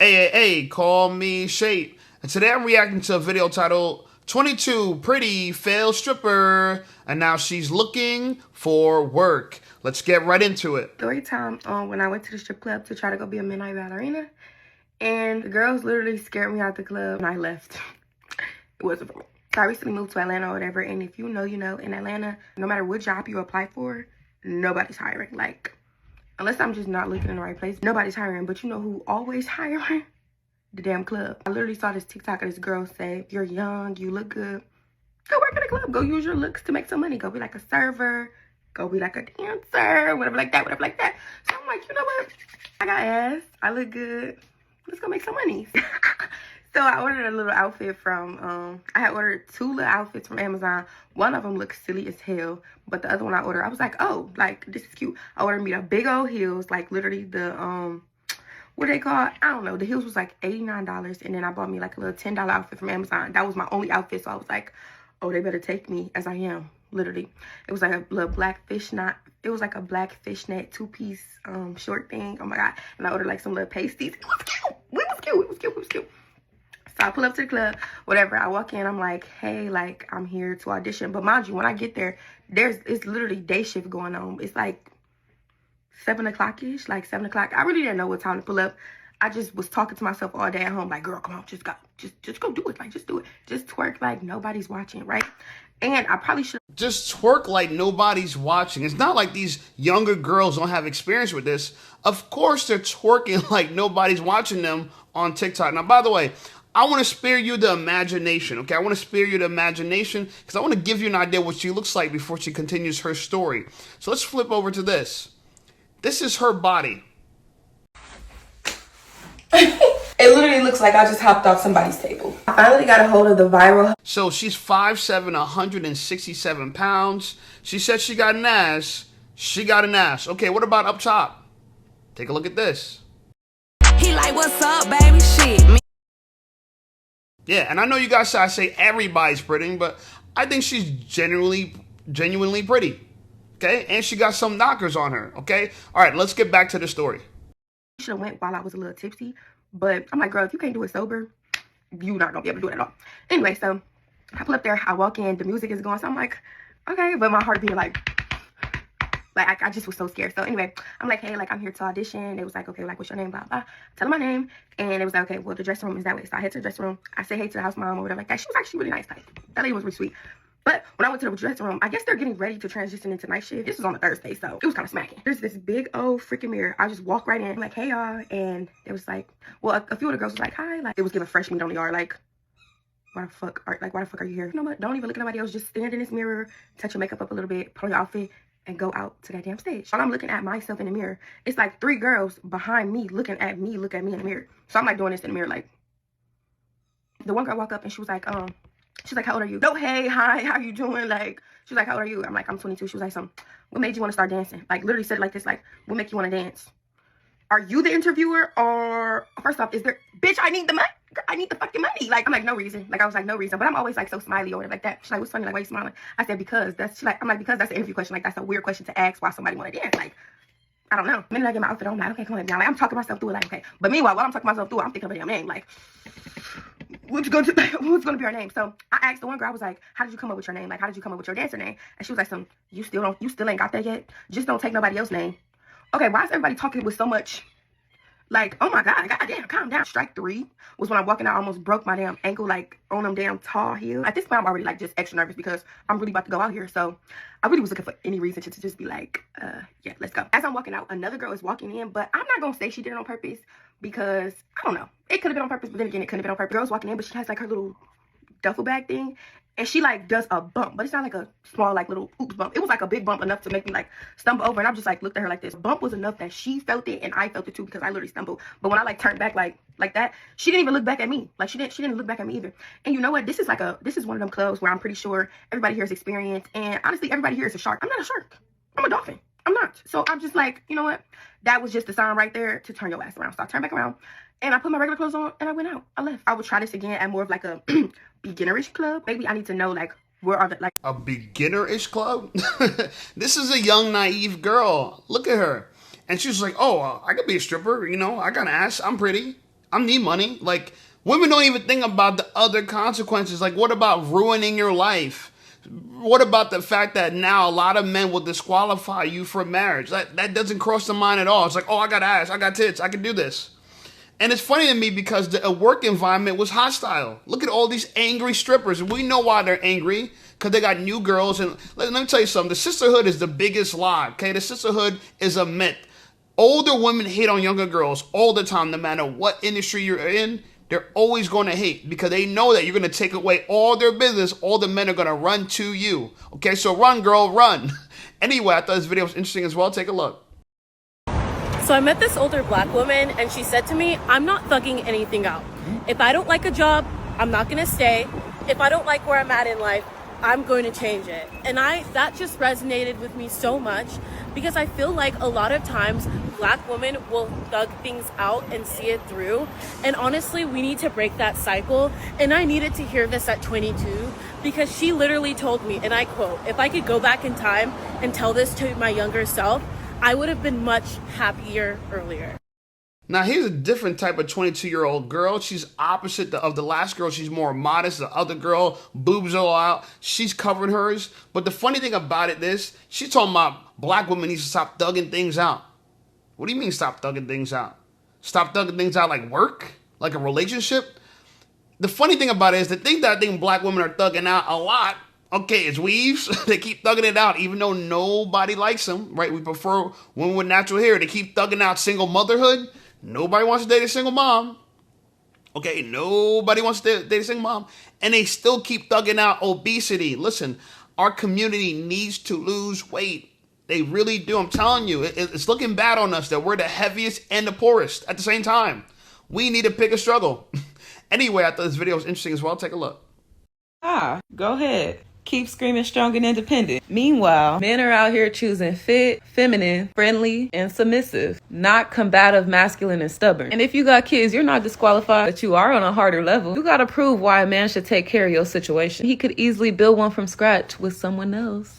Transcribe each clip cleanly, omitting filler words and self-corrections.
Hey, call me Shape. And today I'm reacting to a video titled 22 Pretty Fail Stripper, and now she's looking for work. Let's get right into it. Story time when I went to the strip club to try to go be a midnight ballerina, and the girls literally scared me out the club and I left. It wasn't for me. So I recently moved to Atlanta or whatever, and if you know, you know, in Atlanta, no matter what job you apply for, nobody's hiring. Like, unless I'm just not looking in the right place, nobody's hiring. But you know who always hiring? The damn club. I literally saw this TikTok of this girl say, if you're young, you look good, go work at a club. Go use your looks to make some money. Go be like a server. Go be like a dancer. Whatever like that. Whatever like that. So I'm like, you know what? I got ass. I look good. Let's go make some money. So I ordered a little outfit from, I had ordered 2 little outfits from Amazon. One of them looked silly as hell. But the other one I ordered, I was like, oh, like, this is cute. I ordered me the big old heels. Like, literally the, what they call? I don't know. The heels was like $89. And then I bought me like a little $10 outfit from Amazon. That was my only outfit. So I was like, oh, they better take me as I am. Literally. It was like a little black fishnet. It was like a black fishnet 2-piece short thing. Oh my God. And I ordered like some little pasties. It was cute. It was cute. So I pull up to the club, whatever. I walk in, I'm like, hey, like, I'm here to audition. But mind you, when I get there, it's literally day shift going on. It's like 7 o'clock-ish, like 7 o'clock. I really didn't know what time to pull up. I just was talking to myself all day at home, like, girl, come on, just go do it. Like, just do it. Just twerk like nobody's watching, right? And I probably should Just twerk like nobody's watching. It's not like these younger girls don't have experience with this. Of course they're twerking like nobody's watching them on TikTok. Now, by the way, I want to spare you the imagination, okay? I want to spare you the imagination because I want to give you an idea what she looks like before she continues her story. So let's flip over to this. This is her body. It literally looks like I just hopped off somebody's table. I finally got a hold of the viral. So she's 5'7", 167 pounds. She said she got an ass. She got an ass. Okay, what about up top? Take a look at this. He like, what's up, baby? Shit. Yeah, and I know you guys say everybody's pretty, but I think she's genuinely pretty. Okay, and she got some knockers on her. Okay, all right, let's get back to the story. Should have went while I was a little tipsy, but I'm like, girl, if you can't do it sober, you're not gonna be able to do it at all. Anyway, so I pull up there, I walk in, the music is going, so I'm like, okay, but my heart being like I just was so scared. So anyway, I'm like, hey, like, I'm here to audition. It was like, okay, like, what's your name, blah blah. Tell them my name, and it was like, okay, well, the dressing room is that way. So I head to the dressing room, I say hey to the house mom or whatever like that. She was actually really nice, like, that lady was really sweet. But when I went to the dressing room, I guess they're getting ready to transition into night shift. This was on a Thursday, so it was kind of smacking. There's this big old freaking mirror. I just walk right in, like, hey y'all, and it was like, well, a few of the girls was like, hi, like, it was giving fresh meat on the yard, like, why the fuck are you here? You know what? Don't even look at nobody else. Just stand in this mirror, touch your makeup up a little bit, put on your outfit, and go out to that damn stage. While I'm looking at myself in the mirror, it's like 3 girls behind me looking at me in the mirror. So I'm like doing this in the mirror, like, the one girl walked up and she was like, she's like, how old are you? No, hey, hi, how you doing? Like, she's like, how old are you? I'm like, I'm 22. She was like, what made you want to start dancing? Like, literally said it like this, like, what make you want to dance? Are you the interviewer? Or first off, is there, bitch, I need the money. I need the fucking money. Like, I'm like, no reason. Like, I was like, no reason. But I'm always like so smiley or whatever like that. She's like, what's funny? Like, why you smiling? I said, because that's, she's like, I'm like, because that's an interview question. Like, that's a weird question to ask why somebody want to dance. Like, I don't know. The minute I get my outfit on, I'm like, okay, come on down. Like, I'm talking myself through it, like, okay. But meanwhile, while I'm talking myself through it, I'm thinking of a damn name. Like, what's gonna be our name? So I asked the one girl, I was like, how did you come up with your name? Like, how did you come up with your dancer name? And she was like, you still ain't got that yet? Just don't take nobody else's name. Okay, why is everybody talking with so much, like, oh my God, goddamn, calm down. Strike 3 was when I'm walking out, I almost broke my damn ankle, like, on them damn tall heels. At this point, I'm already, like, just extra nervous because I'm really about to go out here. So I really was looking for any reason to just be like, yeah, let's go. As I'm walking out, another girl is walking in, but I'm not gonna say she did it on purpose because, I don't know. It could have been on purpose, but then again, it couldn't have been on purpose. Girl's walking in, but she has, like, her little duffel bag thing, and she, like, does a bump, but it's not like a small, like, little oops bump. It was like a big bump enough to make me, like, stumble over, and I'm just like looked at her like this. Bump was enough that she felt it and I felt it too because I literally stumbled. But when I, like, turned back like that, she didn't even look back at me. Like, she didn't look back at me either. And you know what, this is one of them clubs where I'm pretty sure everybody here is experienced, and honestly, everybody here is a shark. I'm not a shark. I'm a dolphin. I'm not. So I'm just like, you know what, that was just the sign right there to turn your ass around. So I turned back around and I put my regular clothes on and I went out. I left. I would try this again at more of like a beginnerish club. Maybe I need to know, like, where are the, like, A beginner-ish club? This is a young, naive girl. Look at her. And she's like, oh, I could be a stripper. You know, I got an ass. I'm pretty. I need money. Like, women don't even think about the other consequences. Like, what about ruining your life? What about the fact that now a lot of men will disqualify you for marriage? That doesn't cross the mind at all. It's like, oh, I got ass, I got tits, I can do this. And it's funny to me because the work environment was hostile. Look at all these angry strippers. We know why they're angry, because they got new girls. And let me tell you something. The sisterhood is the biggest lie, okay? The sisterhood is a myth. Older women hate on younger girls all the time, no matter what industry you're in. They're always going to hate because they know that you're going to take away all their business. All the men are going to run to you. Okay, so run, girl, run. Anyway, I thought this video was interesting as well. Take a look. So I met this older black woman and she said to me, I'm not thugging anything out. If I don't like a job, I'm not gonna stay. If I don't like where I'm at in life, I'm going to change it. And that just resonated with me so much because I feel like a lot of times black women will thug things out and see it through. And honestly, we need to break that cycle. And I needed to hear this at 22 because she literally told me, and I quote, if I could go back in time and tell this to my younger self, I would have been much happier earlier. Now, here's a different type of 22-year-old girl. She's opposite of the last girl. She's more modest. The other girl, boobs all out. She's covering hers. But the funny thing about it is, she's talking about black women need to stop thugging things out. What do you mean stop thugging things out? Stop thugging things out like work? Like a relationship? The funny thing about it is, the thing that I think black women are thugging out a lot, okay, it's weaves. They keep thugging it out, even though nobody likes them, right? We prefer women with natural hair. They keep thugging out single motherhood. Nobody wants to date a single mom. Okay, nobody wants to date a single mom. And they still keep thugging out obesity. Listen, our community needs to lose weight. They really do. I'm telling you, it's looking bad on us that we're the heaviest and the poorest at the same time. We need to pick a struggle. Anyway, I thought this video was interesting as well. Take a look. Go ahead. Keep screaming strong and independent. Meanwhile, men are out here choosing fit, feminine, friendly, and submissive, not combative, masculine, and stubborn. And if you got kids, you're not disqualified, but you are on a harder level. You gotta prove why a man should take care of your situation. He could easily build one from scratch with someone else.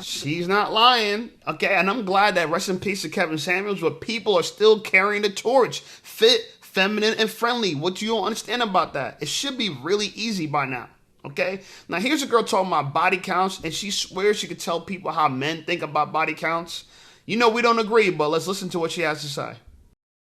She's not lying. Okay, and I'm glad that rest in peace to Kevin Samuels, but people are still carrying the torch. Fit, feminine, and friendly. What do you don't understand about that? It should be really easy by now. Okay, now here's a girl talking about body counts, and she swears she could tell people how men think about body counts. You know we don't agree, but let's listen to what she has to say.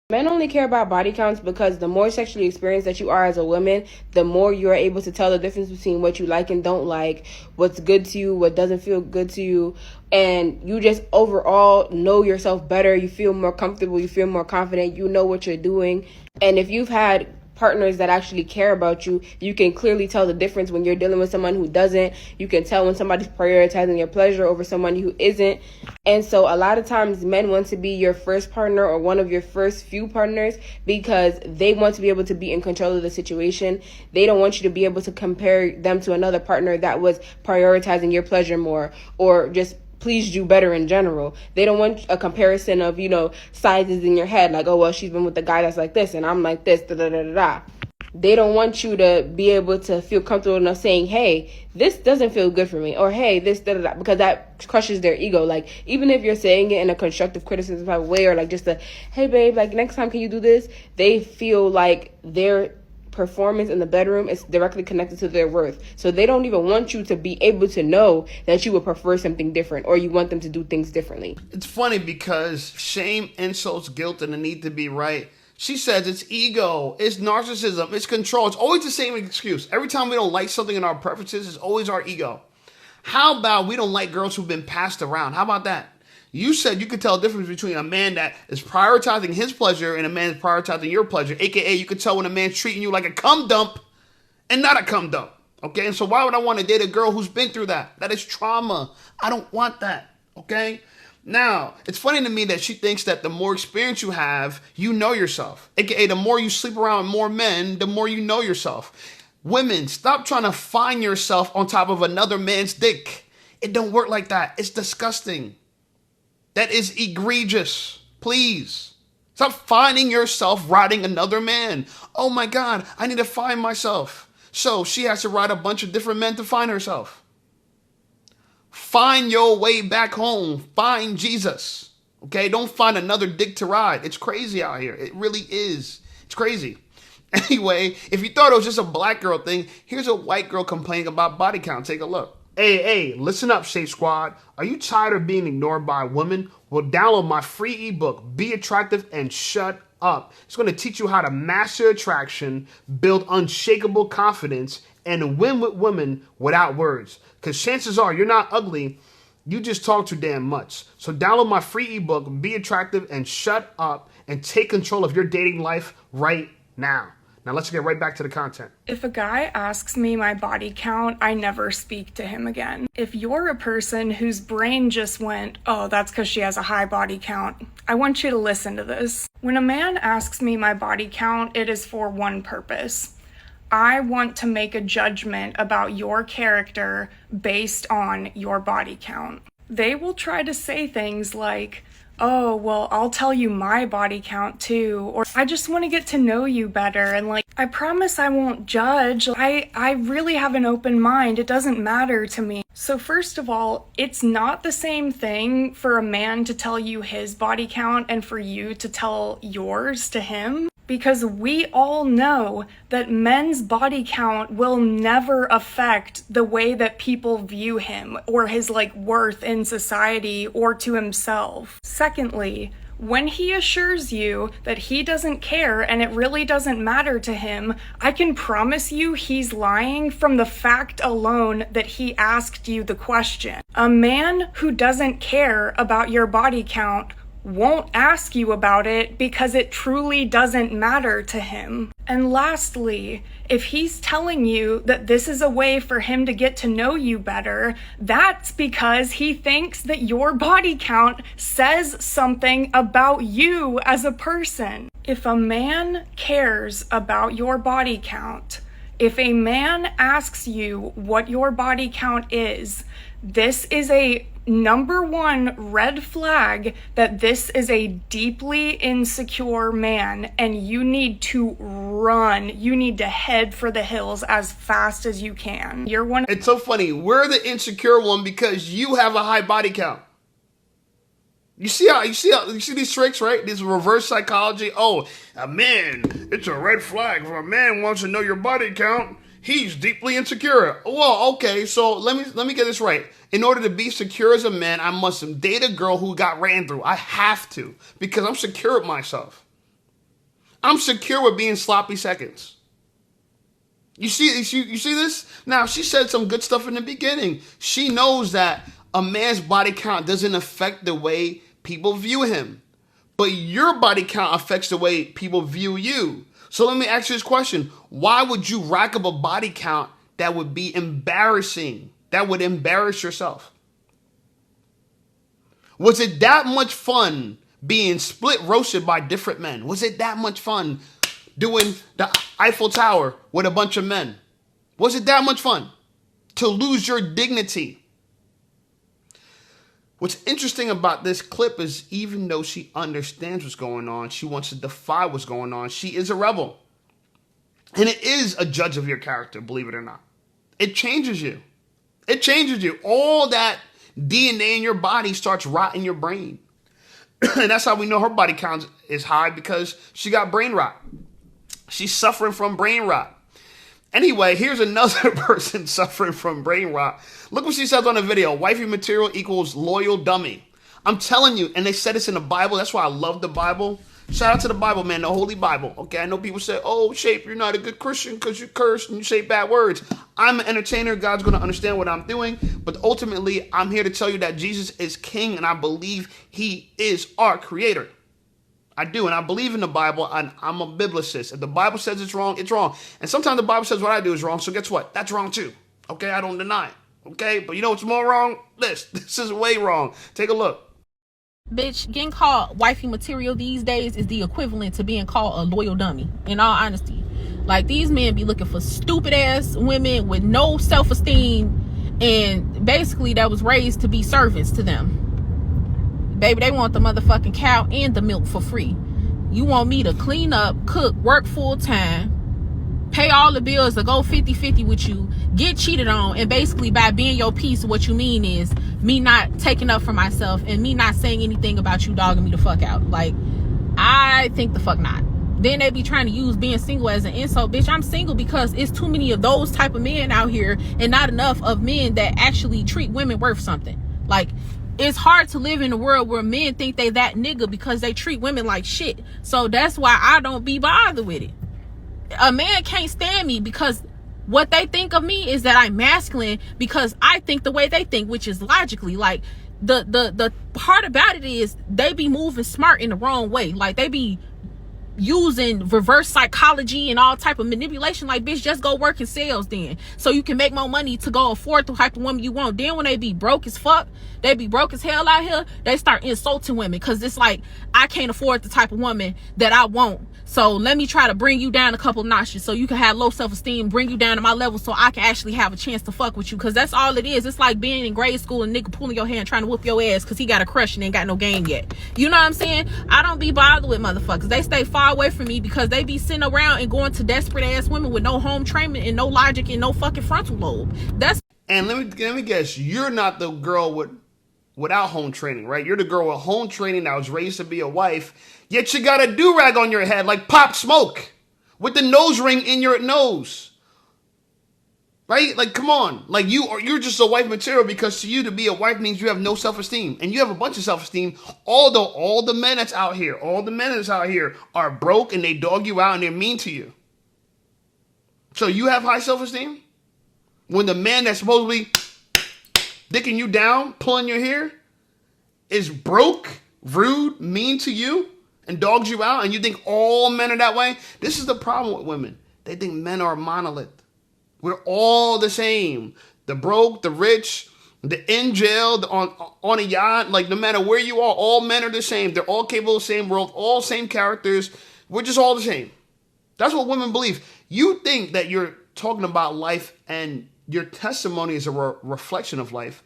Men only care about body counts because the more sexually experienced that you are as a woman, the more you are able to tell the difference between what you like and don't like, what's good to you, what doesn't feel good to you, and you just overall know yourself better. You feel more comfortable, you feel more confident, you know what you're doing. And if you've had partners that actually care about you, you can clearly tell the difference when you're dealing with someone who doesn't. You can tell when somebody's prioritizing your pleasure over someone who isn't. And so a lot of times men want to be your first partner or one of your first few partners because they want to be able to be in control of the situation. They don't want you to be able to compare them to another partner that was prioritizing your pleasure more or just pleased you better in general. They don't want a comparison of, sizes in your head, like, oh, well, she's been with a guy that's like this and I'm like this, da da da da da. They don't want you to be able to feel comfortable enough saying, hey, this doesn't feel good for me, or hey, this da da da, because that crushes their ego. Like, even if you're saying it in a constructive criticism type of way, or like just a, hey babe, like next time can you do this? They feel like their performance in the bedroom is directly connected to their worth. So they don't even want you to be able to know that you would prefer something different or you want them to do things differently. It's funny because shame, insults, guilt, and the need to be right. She says it's ego, it's narcissism, it's control. It's always the same excuse. Every time we don't like something in our preferences, it's always our ego. How about we don't like girls who've been passed around? How about that? You said you could tell the difference between a man that is prioritizing his pleasure and a man that's prioritizing your pleasure. AKA, you could tell when a man's treating you like a cum dump and not a cum dump. Okay, and so why would I want to date a girl who's been through that? That is trauma. I don't want that. Okay? Now, it's funny to me that she thinks that the more experience you have, you know yourself. AKA, the more you sleep around with more men, the more you know yourself. Women, stop trying to find yourself on top of another man's dick. It don't work like that. It's disgusting. That is egregious. Please. Stop finding yourself riding another man. Oh my God, I need to find myself. So she has to ride a bunch of different men to find herself. Find your way back home. Find Jesus. Okay? Don't find another dick to ride. It's crazy out here. It really is. It's crazy. Anyway, if you thought it was just a black girl thing, here's a white girl complaining about body count. Take a look. Hey, listen up, Shape Squad. Are you tired of being ignored by women? Well, download my free ebook, Be Attractive and Shut Up. It's going to teach you how to master attraction, build unshakable confidence, and win with women without words. Because chances are you're not ugly, you just talk too damn much. So download my free ebook, Be Attractive and Shut Up, and take control of your dating life right now. Now let's get right back to the content. If a guy asks me my body count, I never speak to him again. If you're a person whose brain just went, oh, that's because she has a high body count, I want you to listen to this. When a man asks me my body count, it is for one purpose. I want to make a judgment about your character based on your body count. They will try to say things like, oh, well, I'll tell you my body count too, or I just want to get to know you better, and like, I promise I won't judge. I really have an open mind. It doesn't matter to me. So first of all, it's not the same thing for a man to tell you his body count and for you to tell yours to him. Because we all know that men's body count will never affect the way that people view him or his worth in society or to himself. Secondly, when he assures you that he doesn't care and it really doesn't matter to him, I can promise you he's lying from the fact alone that he asked you the question. A man who doesn't care about your body count won't ask you about it because it truly doesn't matter to him. And lastly, if he's telling you that this is a way for him to get to know you better, that's because he thinks that your body count says something about you as a person. If a man cares about your body count, if a man asks you what your body count is, this is a number one red flag that this is a deeply insecure man, and you need to run. You need to head for the hills as fast as you can. It's so funny. We're the insecure one because you have a high body count. You see these tricks, right? This reverse psychology. Oh, man, it's a red flag. If a man wants to know your body count, he's deeply insecure. Well, okay, so let me get this right. In order to be secure as a man, I must date a girl who got ran through. I have to, because I'm secure with myself. I'm secure with being sloppy seconds. You see this? Now, she said some good stuff in the beginning. She knows that a man's body count doesn't affect the way people view him. But your body count affects the way people view you. So let me ask you this question. Why would you rack up a body count that would be embarrassing? That would embarrass yourself? Was it that much fun being split roasted by different men? Was it that much fun doing the Eiffel Tower with a bunch of men? Was it that much fun to lose your dignity? What's interesting about this clip is even though she understands what's going on, she wants to defy what's going on. She is a rebel. And it is a judge of your character, believe it or not. It changes you. It changes you. All that DNA in your body starts rotting your brain. And that's how we know her body count is high, because she got brain rot. She's suffering from brain rot. Anyway, here's another person suffering from brain rot. Look what she says on the video. Wifey material equals loyal dummy. I'm telling you, and they said this in the Bible. That's why I love the Bible. Shout out to the Bible, man, the Holy Bible. Okay, I know people say, oh, Shape, you're not a good Christian because you curse and you say bad words. I'm an entertainer. God's going to understand what I'm doing. But ultimately, I'm here to tell you that Jesus is king, and I believe he is our creator. I do, and I believe in the Bible, and I'm a biblicist. If the Bible says it's wrong, it's wrong. And sometimes the Bible says what I do is wrong, so guess what? That's wrong too. Okay, I don't deny it. Okay, but you know what's more wrong? This is way wrong. Take a look. Bitch, getting called wifey material these days is the equivalent to being called a loyal dummy, in all honesty. Like, these men be looking for stupid ass women with no self-esteem, and basically that was raised to be servants to them. Baby, they want the motherfucking cow and the milk for free. You want me to clean up, cook, work full time, pay all the bills, to go 50-50 with you, get cheated on, and basically by being your piece, what you mean is me not taking up for myself and me not saying anything about you dogging me the fuck out. Like, I think the fuck not. then they be trying to use being single as an insult. Bitch, I'm single because it's too many of those type of men out here and not enough of men that actually treat women worth something. Like, it's hard to live in a world where men think they that nigga because they treat women like shit. So that's why I don't be bothered with it. A man can't stand me because what they think of me is that I'm masculine because I think the way they think, which is logically. Like, the part about it is they be moving smart in the wrong way. Like, they be using reverse psychology and all type of manipulation. Like, bitch, just go work in sales then, so you can make more money to go afford the type of woman you want. Then when they be broke as fuck, they be broke as hell out here, they start insulting women because it's like, I can't afford the type of woman that I want, so let me try to bring you down a couple notches so you can have low self-esteem, bring you down to my level so I can actually have a chance to fuck with you. Because that's all it is. It's like being in grade school and nigga pulling your hair and trying to whoop your ass because he got a crush and ain't got no game yet. You know what I'm saying? I don't be bothered with motherfuckers. They stay far away from me because they be sitting around and going to desperate ass women with no home training and no logic and no fucking frontal lobe. That's And let me guess, you're not the girl without home training, right? You're the girl with home training that was raised to be a wife, yet you got a do-rag on your head like Pop Smoke with the nose ring in your nose. Right? Like, come on. Like, you're just a wife material because to you to be a wife means you have no self-esteem. And you have a bunch of self-esteem, although all the men that's out here are broke and they dog you out and they're mean to you. So you have high self-esteem? When the man that's supposedly dicking you down, pulling your hair, is broke, rude, mean to you, and dogs you out, and you think all men are that way? This is the problem with women. They think men are a monolith. We're all the same. The broke, the rich, the in jail, on a yacht, like no matter where you are, all men are the same. They're all capable of the same world, all same characters. We're just all the same. That's what women believe. You think that you're talking about life and your testimony is a reflection of life,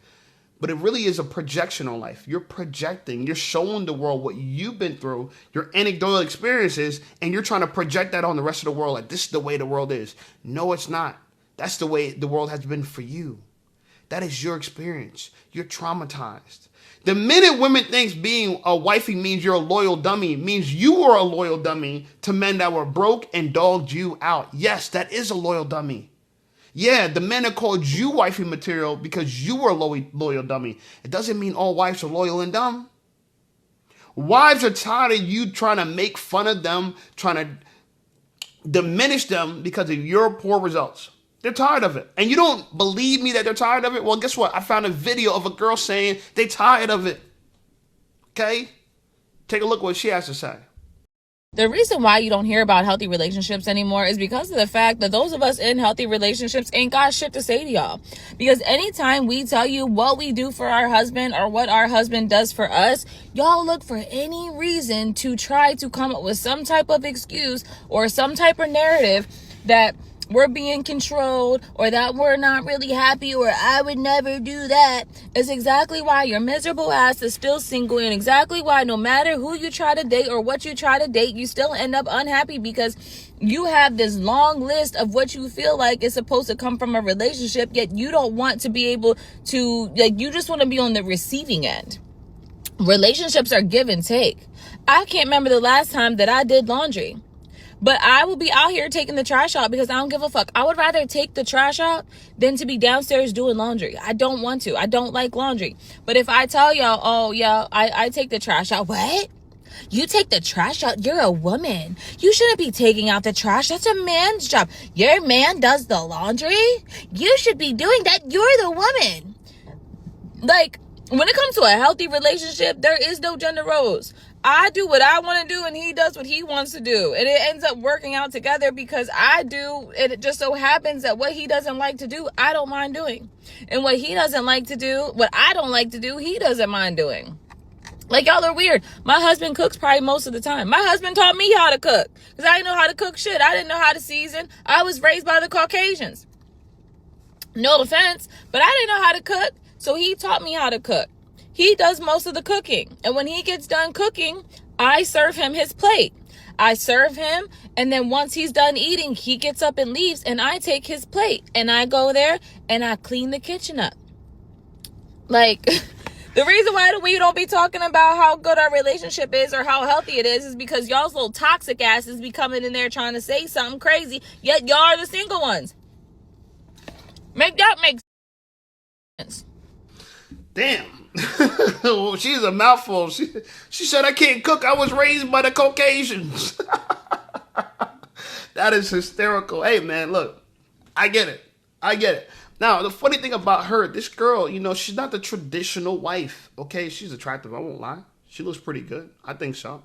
but it really is a projection on life. You're projecting, you're showing the world what you've been through, your anecdotal experiences, and you're trying to project that on the rest of the world. Like, this is the way the world is. No, it's not. That's the way the world has been for you. That is your experience. You're traumatized. The minute women think being a wifey means you're a loyal dummy, means you were a loyal dummy to men that were broke and dogged you out. Yes, that is a loyal dummy. Yeah, the men that called you wifey material because you were a loyal dummy. It doesn't mean all wives are loyal and dumb. Wives are tired of you trying to make fun of them, trying to diminish them because of your poor results. They're tired of it. And you don't believe me that they're tired of it? Well, guess what? I found a video of a girl saying they're tired of it. Okay? Take a look what she has to say. The reason why you don't hear about healthy relationships anymore is because of the fact that those of us in healthy relationships ain't got shit to say to y'all. Because anytime we tell you what we do for our husband or what our husband does for us, y'all look for any reason to try to come up with some type of excuse or some type of narrative that we're being controlled or that we're not really happy or I would never do that. Is exactly why your miserable ass is still single, and exactly why no matter who you try to date or what you try to date, you still end up unhappy because you have this long list of what you feel like is supposed to come from a relationship, yet you don't want to be able to, like, you just want to be on the receiving end. Relationships are give and take. I can't remember the last time that I did laundry. But I will be out here taking the trash out because I don't give a fuck. I would rather take the trash out than to be downstairs doing laundry. I don't want to. I don't like laundry. But if I tell y'all, oh, yeah, I take the trash out. What? You take the trash out? You're a woman. You shouldn't be taking out the trash. That's a man's job. Your man does the laundry? You should be doing that. You're the woman. Like, when it comes to a healthy relationship, there is no gender roles. I do what I want to do and he does what he wants to do. And it ends up working out together because I do. And it just so happens that what he doesn't like to do, I don't mind doing. And what he doesn't like to do, what I don't like to do, he doesn't mind doing. Like, y'all are weird. My husband cooks probably most of the time. My husband taught me how to cook because I didn't know how to cook shit. I didn't know how to season. I was raised by the Caucasians. No offense, but I didn't know how to cook. So he taught me how to cook. He does most of the cooking. And when he gets done cooking, I serve him his plate. I serve him. And then once he's done eating, he gets up and leaves. And I take his plate. And I go there and I clean the kitchen up. Like, The reason why we don't be talking about how good our relationship is or how healthy it is because y'all's little toxic asses be coming in there trying to say something crazy, yet y'all are the single ones. Make that make sense. Damn. Well, she's a mouthful. She said, I can't cook. I was raised by the Caucasians. That is hysterical. Hey, man, look. I get it. Now, the funny thing about her, this girl, she's not the traditional wife. Okay, she's attractive. I won't lie. She looks pretty good. I think so.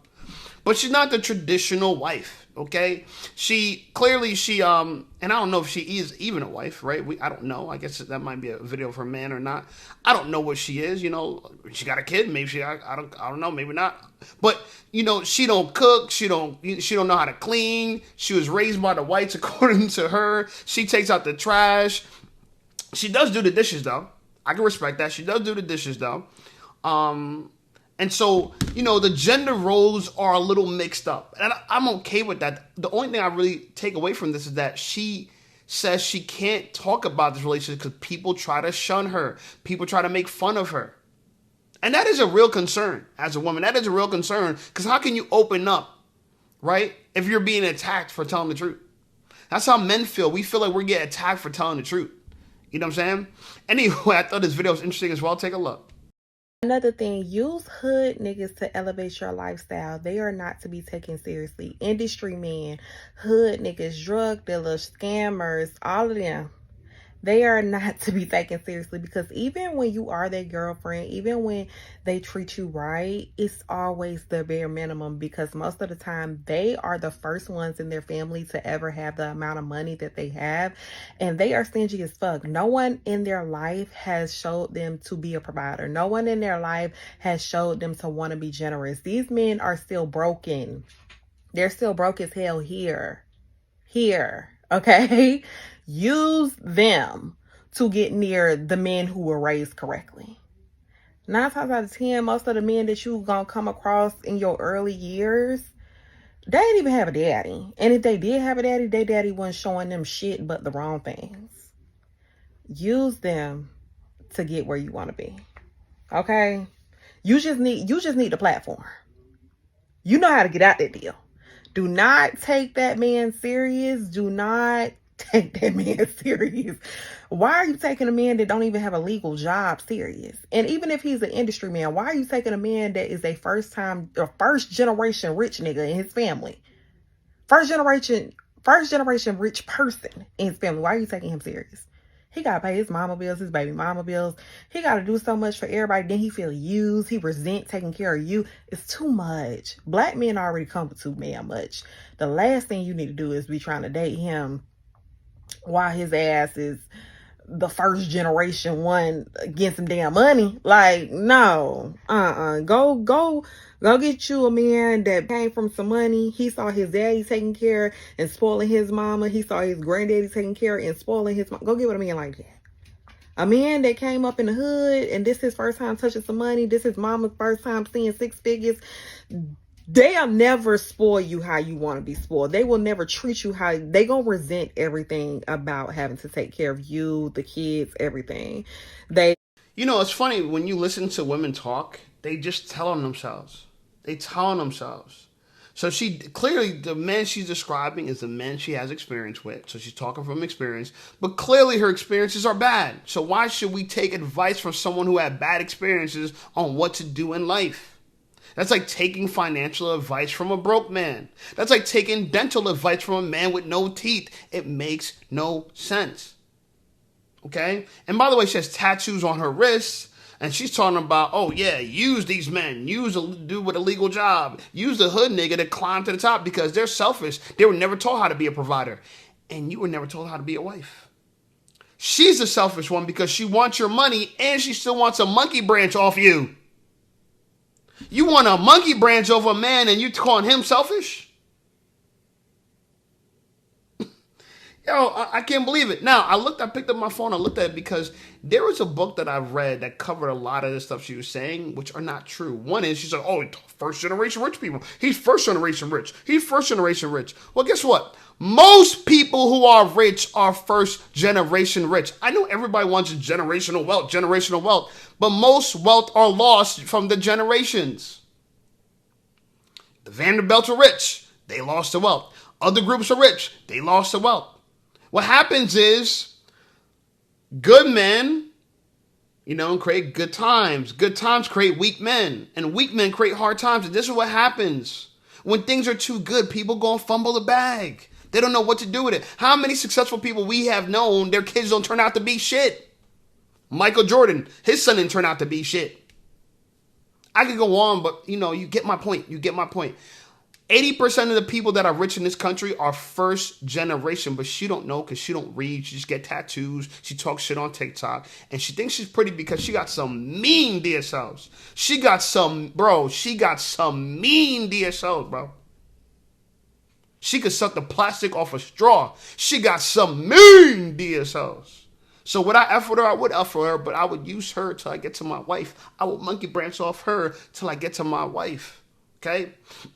But she's not the traditional wife, okay? She and I don't know if she is even a wife, right? I don't know. I guess that might be a video of her man or not. I don't know what she is, She got a kid, maybe I don't know, maybe not. But, she don't cook, she don't know how to clean. She was raised by the whites according to her. She takes out the trash. She does do the dishes though. I can respect that. She does do the dishes though. And so, the gender roles are a little mixed up. And I'm okay with that. The only thing I really take away from this is that she says she can't talk about this relationship because people try to shun her. People try to make fun of her. And that is a real concern as a woman. That is a real concern because how can you open up, right, if you're being attacked for telling the truth? That's how men feel. We feel like we're getting attacked for telling the truth. You know what I'm saying? Anyway, I thought this video was interesting as well. Take a look. Another thing, use hood niggas to elevate your lifestyle. They are not to be taken seriously. Industry men, hood niggas, drug dealers, scammers, all of them. They are not to be taken seriously because even when you are their girlfriend, even when they treat you right, it's always the bare minimum because most of the time they are the first ones in their family to ever have the amount of money that they have, and they are stingy as fuck. No one in their life has showed them to be a provider. No one in their life has showed them to want to be generous. These men are still broken. They're still broke as hell here, okay? Use them to get near the men who were raised correctly. 9 times out of 10, most of the men that you gonna come across in your early years, they didn't even have a daddy. And if they did have a daddy, their daddy wasn't showing them shit but the wrong things. Use them to get where you want to be. Okay? You just need the platform. You know how to get out that deal. Do not take that man serious. Do not take that man serious. Why are you taking a man that don't even have a legal job serious? And even if he's an industry man, why are you taking a man that is a first generation rich nigga in his family? First generation rich person in his family. Why are you taking him serious? He got to pay his mama bills, his baby mama bills. He got to do so much for everybody. Then he feel used. He resent taking care of you. It's too much. Black men already come with too damn much. The last thing you need to do is be trying to date him while his ass is the first generation one getting some damn money. Like, no. Go get you a man that came from some money. He saw his daddy taking care and spoiling his mama. He saw his granddaddy taking care and spoiling his mama. Go get with a man like that. A man that came up in the hood and this his first time touching some money. This his mama's first time seeing 6 figures. They'll never spoil you how you want to be spoiled. They will never treat you how they gonna resent everything about having to take care of you, the kids, everything. It's funny when you listen to women talk, they just tell on themselves. So she clearly, the man she's describing is the man she has experience with. So she's talking from experience, but clearly her experiences are bad. So why should we take advice from someone who had bad experiences on what to do in life? That's like taking financial advice from a broke man. That's like taking dental advice from a man with no teeth. It makes no sense. Okay? And by the way, she has tattoos on her wrists. And she's talking about, oh yeah, use these men. Use a dude with a legal job. Use the hood nigga to climb to the top because they're selfish. They were never taught how to be a provider. And you were never told how to be a wife. She's the selfish one because she wants your money and she still wants a monkey branch off you. You want a monkey branch over a man and you calling him selfish? Yo, I can't believe it. Now, I picked up my phone, I looked at it because there was a book that I've read that covered a lot of the stuff she was saying, which are not true. One is, she said, oh, first generation rich people. He's first generation rich. He's first generation rich. Well, guess what? Most people who are rich are first generation rich. I know everybody wants generational wealth, but most wealth are lost from the generations. The Vanderbilts are rich. They lost the wealth. Other groups are rich. They lost the wealth. What happens is good men, create good times. Good times create weak men. And weak men create hard times. And this is what happens. When things are too good, people go and fumble the bag. They don't know what to do with it. How many successful people we have known, their kids don't turn out to be shit? Michael Jordan, his son didn't turn out to be shit. I could go on, but you get my point. 80% of the people that are rich in this country are first generation, but she don't know because she don't read. She just get tattoos. She talks shit on TikTok. And she thinks she's pretty because she got some mean DSLs. She got some mean DSLs, bro. She could suck the plastic off a straw. She got some mean DSLs. So would I F with her? I would F with her, but I would use her till I get to my wife. I would monkey branch off her till I get to my wife. Okay?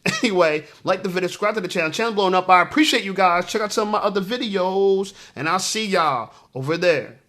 Anyway, like the video, subscribe to the channel. Channel blowing up. I appreciate you guys. Check out some of my other videos, and I'll see y'all over there.